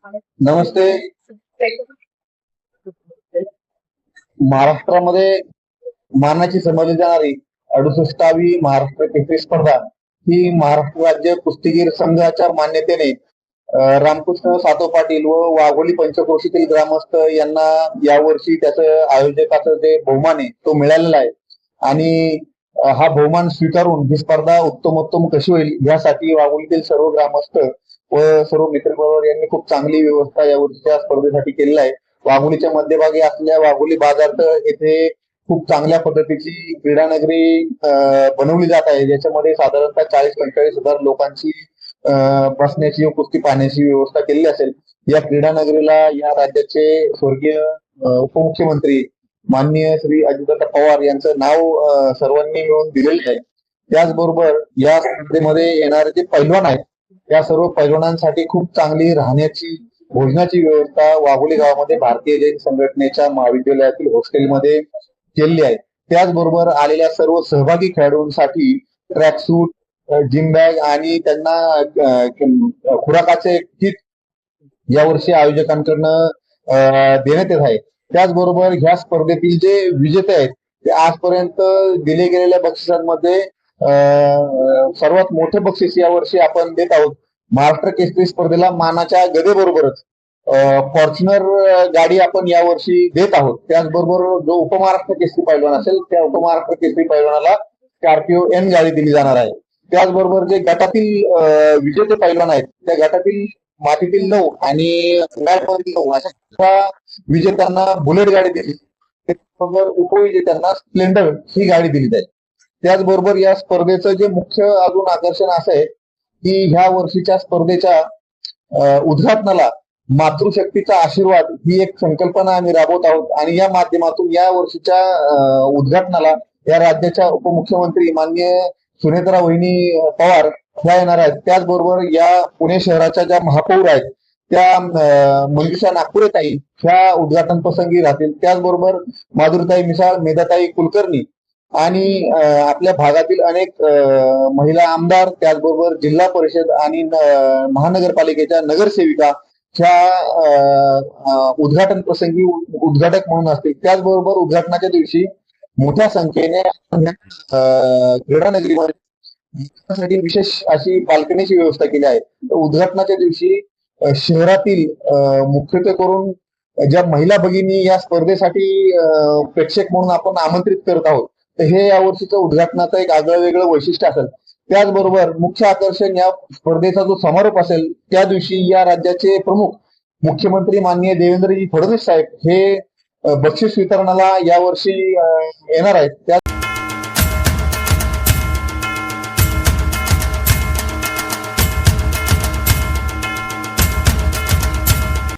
नमस्ते. महाराष्ट्रामध्ये मानाची समजली जाणारी 68वी महाराष्ट्र केसरी स्पर्धा ही महाराष्ट्र राज्य कुस्तीगीर संघाच्या मान्यतेने रामकृष्ण सातो पाटील व वाघोली पंचक्रोशीतील ग्रामस्थ यांना यावर्षी त्याचं आयोजकाचं जे बहुमान आहे तो मिळालेला आहे. आणि हा बहुमान स्वीकारून ही स्पर्धा उत्तमोत्तम कशी होईल यासाठी वाघोलीतील सर्व ग्रामस्थ व सर्व मित्रबरोबर यांनी खूप चांगली व्यवस्था यावर्षीच्या स्पर्धेसाठी केलेली आहे. वाघोलीच्या मध्यभागी असलेल्या वाघोली बाजारतळ येथे खूप चांगल्या पद्धतीची क्रीडा नगरी बनवली जात आहे, ज्याच्यामध्ये साधारणतः 40-45 हजार लोकांची बसण्याची व कुस्ती पाहण्याची व्यवस्था केलेली असेल. या क्रीडा नगरीला या राज्याचे स्वर्गीय उपमुख्यमंत्री माननीय श्री अजितदादा पवार यांचं नाव सर्वांनी मिळून दिलेलं आहे. त्याचबरोबर या स्पर्धेमध्ये येणारे जे पैलवान आहेत या सर्व पैलवानांसाठी खूप चांगली राहण्याची भोजनाची व्यवस्था वाघोली गावामध्ये भारतीय जैन संघटनेच्या महाविद्यालयातील हॉस्टेलमध्ये केलेली आहे. त्याचबरोबर आलेल्या सर्व सहभागी खेळाडूंसाठी ट्रॅकसूट, जिम बॅग आणि त्यांना खुराकाचे किट यावर्षी आयोजकांकडनं देण्यात येत आहे. त्याचबरोबर ह्या स्पर्धेतील जे विजेते आहेत ते आजपर्यंत दिले गेलेल्या बक्षिसांमध्ये सर्वात मोठे बक्षीस यावर्षी आपण देत आहोत. महाराष्ट्र केसरी स्पर्धेला मानाच्या गदेबरोबरच फॉर्च्युनर गाडी आपण यावर्षी देत आहोत. त्याचबरोबर जो उपमहाराष्ट्र केसरी पैलवान असेल त्या उपमहाराष्ट्र केसरी पैलवानाला स्कॉर्पिओ एन गाडी दिली जाणार आहे. त्याचबरोबर जे गटातील विजेते पैलवान आहेत त्या गटातील मातीतील 9 आणि मॅटमधील 9 अशा विजेत्यांना बुलेट गाडी दिली, त्याचबरोबर उपविजेत्यांना स्प्लेंडर ही गाडी दिली जाईल. त्याचबरोबर या स्पर्धेचं जे मुख्य अजून आकर्षण असं आहे की ह्या वर्षीच्या स्पर्धेच्या उद्घाटनाला मातृशक्तीचा आशीर्वाद ही एक संकल्पना आम्ही राबवत आहोत आणि या माध्यमातून या वर्षीच्या उद्घाटनाला या राज्याच्या उपमुख्यमंत्री माननीय सुनेत्रा वहिनी पवार ह्या येणार आहेत. त्याचबरोबर या पुणे शहराच्या ज्या महापौर आहेत त्या मंजुषा नागपुरेताई ह्या उद्घाटन प्रसंगी राहतील. त्याचबरोबर माधुरीताई मिसाळ, मेधाताई कुलकर्णी आणि आपल्या भागातील अनेक महिला आमदार, त्याचबरोबर जिल्हा परिषद आणि महानगरपालिकेच्या नगरसेविका ह्या उद्घाटन प्रसंगी उद्घाटक म्हणून असतील. त्याचबरोबर उद्घाटनाच्या दिवशी मोठ्या संख्येने क्रीडा नगरीमध्ये विशेष अशी बाल्कनीची व्यवस्था केली आहे. उद्घाटनाच्या दिवशी शहरातील मुख्यत्वे करून ज्या महिला भगिनी या स्पर्धेसाठी प्रेक्षक म्हणून आपण आमंत्रित करत आहोत तर हे यावर्षीचं उद्घाटनाचं एक आगळं वेगळं वैशिष्ट्य असेल. त्याचबरोबर मुख्य आकर्षण या स्पर्धेचा जो समारोप असेल त्या दिवशी या राज्याचे प्रमुख मुख्यमंत्री माननीय देवेंद्रजी फडणवीस साहेब हे बक्षीस वितरणाला यावर्षी येणार आहेत.